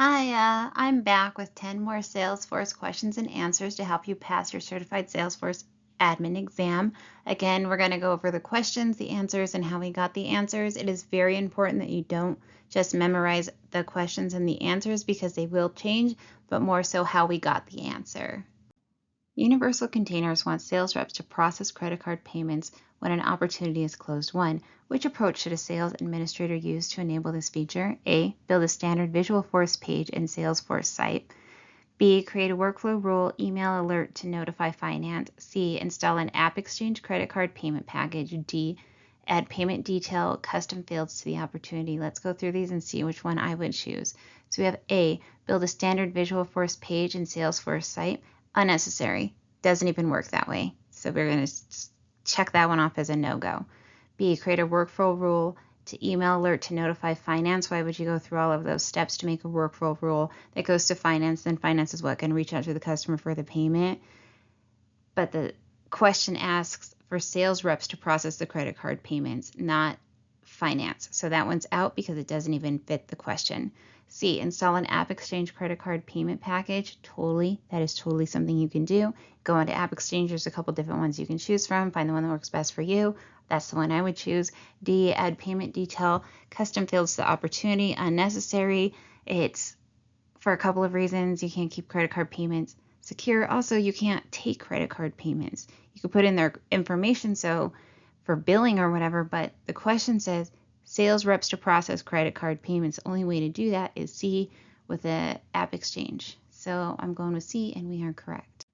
Hi, I'm back with 10 more Salesforce questions and answers to help you pass your certified Salesforce admin exam. Again, we're going to go over the questions, the answers, and how we got the answers. It is very important that you don't just memorize the questions and the answers because they will change, but more so how we got the answer. Universal Containers wants sales reps to process credit card payments when an opportunity is closed won. Which approach should a sales administrator use to enable this feature? A. Build a standard Visualforce page in Salesforce site. B. Create a workflow rule email alert to notify finance. C. Install an AppExchange credit card payment package. D. Add payment detail custom fields to the opportunity. Let's go through these and see which one I would choose. So we have A. Build a standard Visualforce page in Salesforce site. Unnecessary. Doesn't even work that way. So we're going to check that one off as a no-go. B. Create a workflow rule to email alert to notify finance. Why would you go through all of those steps to make a workflow rule that goes to finance? Then finance is what can reach out to the customer for the payment. But the question asks for sales reps to process the credit card payments, not finance. So that one's out because it doesn't even fit the question. C. Install an AppExchange credit card payment package. That is totally something you can do. Go into AppExchange. There's a couple different ones you can choose from. Find the one that works best for you. That's the one I would choose. D. Add payment detail custom fields to the opportunity. Unnecessary. It's for a couple of reasons. You can't keep credit card payments secure. Also, you can't take credit card payments. You could put in their information so for billing or whatever, but the question says sales reps to process credit card payments. The only way to do that is C with the AppExchange. So I'm going with C, and we are correct.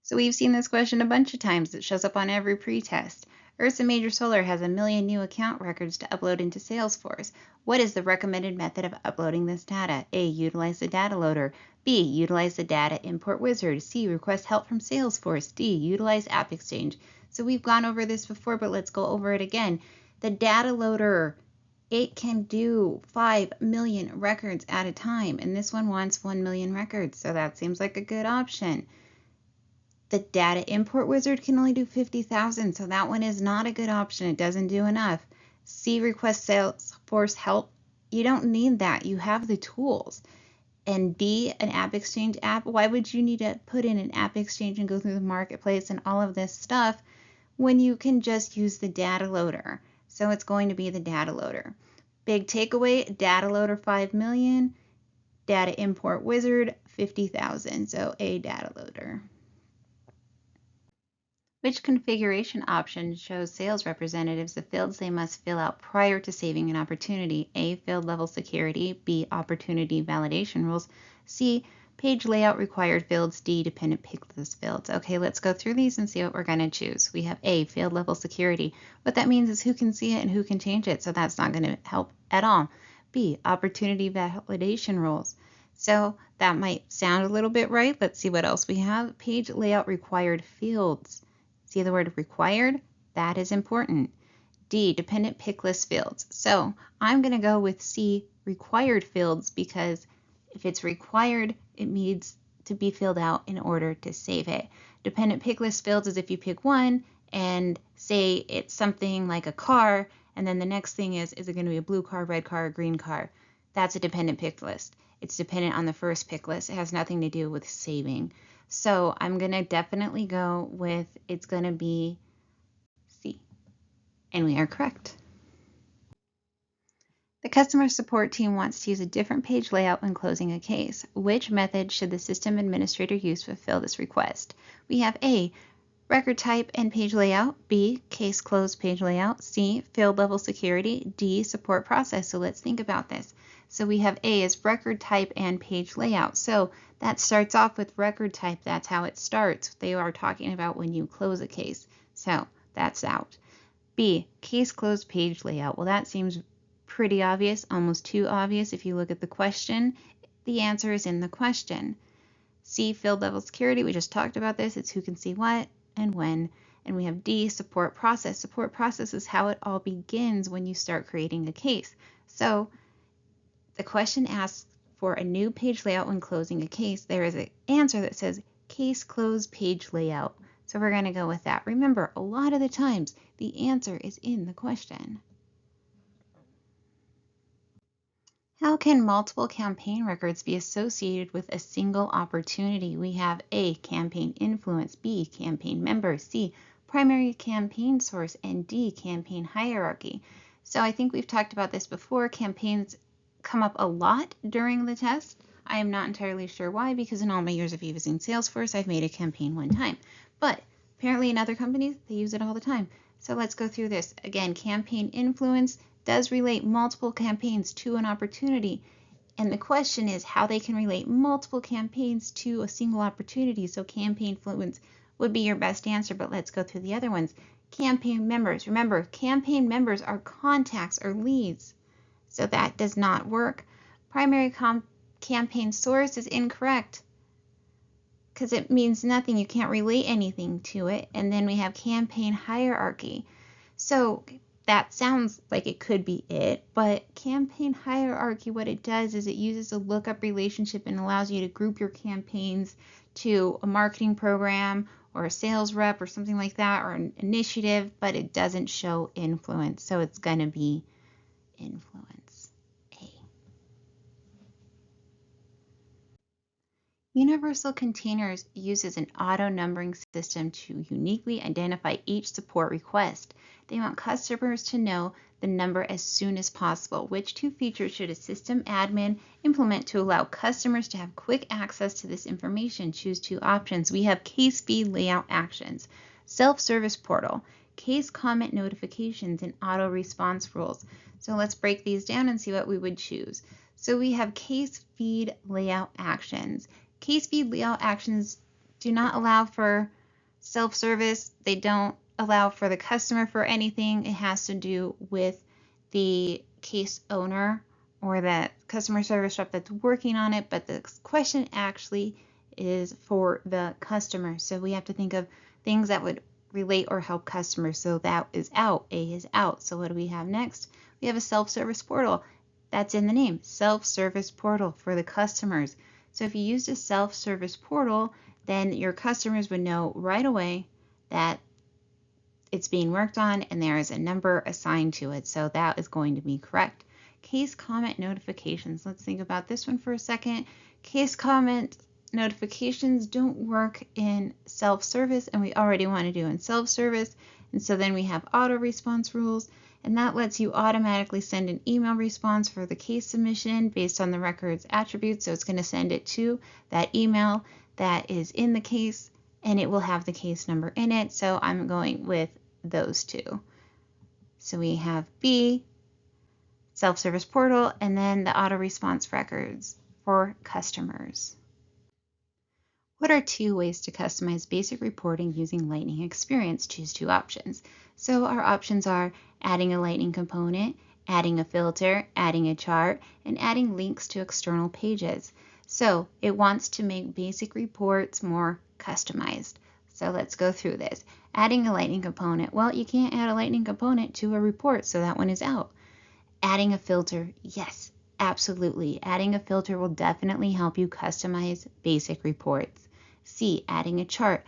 So we've seen this question a bunch of times. It shows up on every pretest. Ursa Major Solar has 1 million new account records to upload into Salesforce. What is the recommended method of uploading this data? A. Utilize the data loader. B. Utilize the data import wizard. C. Request help from Salesforce. D. Utilize AppExchange. So we've gone over this before, but let's go over it again. The data loader, it can do 5 million records at a time, and this one wants 1 million records, so that seems like a good option. The data import wizard can only do 50,000, so that one is not a good option. It doesn't do enough. C. Request Salesforce help. You don't need that. You have the tools. And B. An AppExchange app. Why would you need to put in an AppExchange and go through the marketplace and all of this stuff when you can just use the data loader? So it's going to be the data loader. Big takeaway, data loader 5 million, data import wizard 50,000. So A, data loader. Which configuration option shows sales representatives the fields they must fill out prior to saving an opportunity? A. Field level security. B. Opportunity validation rules. C. Page layout required fields. D. Dependent picklist fields. Okay, let's go through these and see what we're going to choose. We have A. Field level security. What that means is who can see it and who can change it, so that's not going to help at all. B. Opportunity validation rules. So that might sound a little bit right. Let's see what else we have. Page layout required fields. See the word required? That is important. D, dependent pick list fields. So I'm going to go with C, required fields, because if it's required, it needs to be filled out in order to save it. Dependent pick list fields is if you pick one and say it's something like a car, and then the next thing is it going to be a blue car, red car, or green car? That's a dependent pick list. It's dependent on the first pick list. It has nothing to do with saving. So I'm going to definitely go with it's going to be C. And we are correct. The customer support team wants to use a different page layout when closing a case. Which method should the system administrator use to fulfill this request? We have A, record type and page layout. B, case close page layout. C, field level security. D, support process. So let's think about this. So we have A as record type and page layout. So that starts off with record type. That's how it starts. They are talking about when you close a case. So that's out. B, case closed page layout. Well, that seems pretty obvious, almost too obvious if you look at the question. The answer is in the question. C, field level security. We just talked about this. It's who can see what and when. And we have D, support process. Support process is how it all begins when you start creating a case. So the question asks for a new page layout when closing a case. There is an answer that says case close page layout. So we're going to go with that. Remember, a lot of the times the answer is in the question. How can multiple campaign records be associated with a single opportunity? We have A, campaign influence, B, campaign member, C, primary campaign source, and D, campaign hierarchy. So I think we've talked about this before. Campaigns come up a lot during the test. I am not entirely sure why, because in all my years of using Salesforce, I've made a campaign one time. But apparently in other companies, they use it all the time. So let's go through this. Again, campaign influence does relate multiple campaigns to an opportunity. And the question is how they can relate multiple campaigns to a single opportunity. So campaign influence would be your best answer, but let's go through the other ones. Campaign members. Remember, campaign members are contacts or leads. So that does not work. Primary campaign source is incorrect because it means nothing. You can't relate anything to it. And then we have campaign hierarchy. So that sounds like it could be it, but campaign hierarchy, what it does is it uses a lookup relationship and allows you to group your campaigns to a marketing program or a sales rep or something like that, or an initiative, but it doesn't show influence. So it's going to be influence. A. Universal Containers uses an auto-numbering system to uniquely identify each support request. They want customers to know the number as soon as possible. Which two features should a system admin implement to allow customers to have quick access to this information? Choose two options. We have case feed layout actions, self-service portal, case comment notifications, and auto response rules. So let's break these down and see what we would choose. So we have case feed layout actions. Case feed layout actions do not allow for self-service. They don't allow for the customer for anything. It has to do with the case owner or the customer service rep that's working on it, but the question actually is for the customer. So we have to think of things that would relate or help customers. So that is out. A is out. So what do we have next? We have a self-service portal. That's in the name, self-service portal for the customers. So if you used a self-service portal, then your customers would know right away that it's being worked on and there is a number assigned to it. So that is going to be correct. Case comment notifications. Let's think about this one for a second. Case comment notifications don't work in self-service, and we already want to do in self-service. And so then we have auto response rules, and that lets you automatically send an email response for the case submission based on the record's attributes. So it's going to send it to that email that is in the case, and it will have the case number in it. So I'm going with those two. So we have B, self-service portal, and then the auto response records for customers. What are two ways to customize basic reporting using Lightning Experience? Choose two options. So our options are adding a Lightning component, adding a filter, adding a chart, and adding links to external pages. So it wants to make basic reports more customized. So let's go through this. Adding a Lightning component. Well, you can't add a Lightning component to a report, so that one is out. Adding a filter. Yes, absolutely. Adding a filter will definitely help you customize basic reports. C, adding a chart.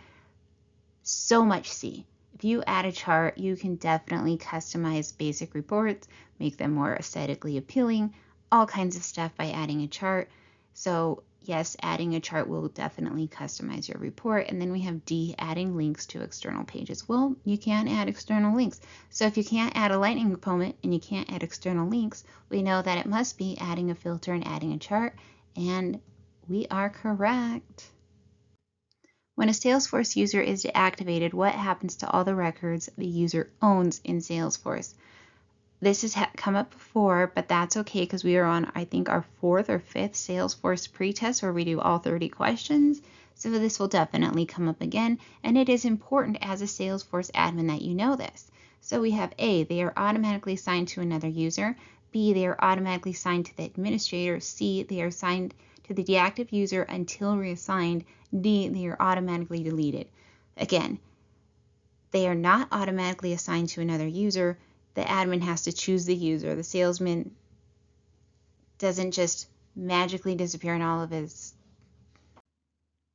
So much C. If you add a chart, you can definitely customize basic reports, make them more aesthetically appealing, all kinds of stuff by adding a chart. So yes, adding a chart will definitely customize your report. And then we have D, adding links to external pages. Well, you can add external links. So if you can't add a Lightning component and you can't add external links, we know that it must be adding a filter and adding a chart, and we are correct. When a Salesforce user is deactivated, what happens to all the records the user owns in Salesforce? This has come up before, but that's okay because we are on, I think, our 4th or 5th Salesforce pretest where we do all 30 questions. So this will definitely come up again, and it is important as a Salesforce admin that you know this. So we have A, they are automatically assigned to another user. B, they are automatically assigned to the administrator. C, they are assigned to the deactive user until reassigned. D, they are automatically deleted. Again, they are not automatically assigned to another user. The admin has to choose the user. The salesman doesn't just magically disappear in all of his.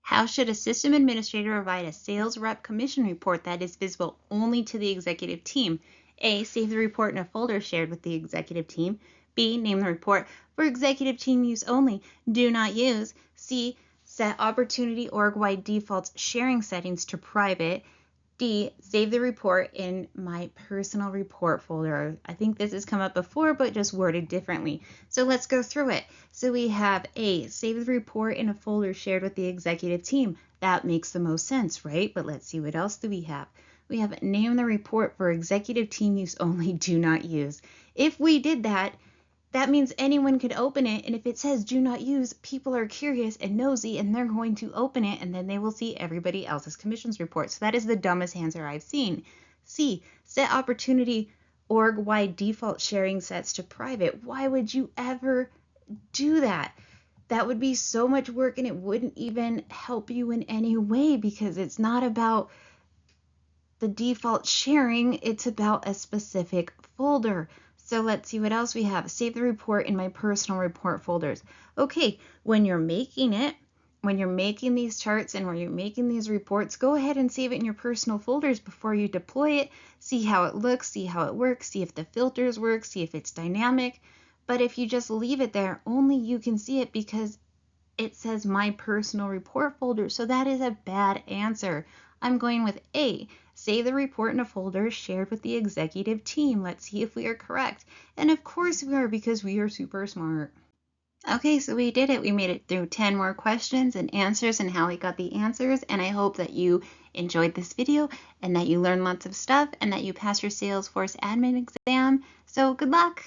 How should a system administrator provide a sales rep commission report that is visible only to the executive team? A, save the report in a folder shared with the executive team. B, name the report for executive team use only, do not use. C, set opportunity org-wide defaults sharing settings to private. D, save the report in my personal report folder. I think this has come up before, but just worded differently. So let's go through it. So we have A, save the report in a folder shared with the executive team. That makes the most sense, right? But let's see, what else do we have? We have name the report for executive team use only, do not use. If we did that, that means anyone could open it, and if it says do not use, people are curious and nosy, and they're going to open it, and then they will see everybody else's commissions report. So that is the dumbest answer I've seen. C, set opportunity org-wide default sharing sets to private. Why would you ever do that? That would be so much work, and it wouldn't even help you in any way, because it's not about the default sharing, it's about a specific folder. So let's see what else we have. Save the report in my personal report folders. Okay, when you're making it, when you're making these charts and when you're making these reports, go ahead and save it in your personal folders before you deploy it. See how it looks, see how it works, see if the filters work, see if it's dynamic. But if you just leave it there, only you can see it because it says my personal report folder. So that is a bad answer. I'm going with A. Save the report in a folder shared with the executive team. Let's see if we are correct. And of course we are, because we are super smart. Okay, so we did it. We made it through 10 more questions and answers and how we got the answers. And I hope that you enjoyed this video and that you learned lots of stuff and that you passed your Salesforce admin exam. So good luck.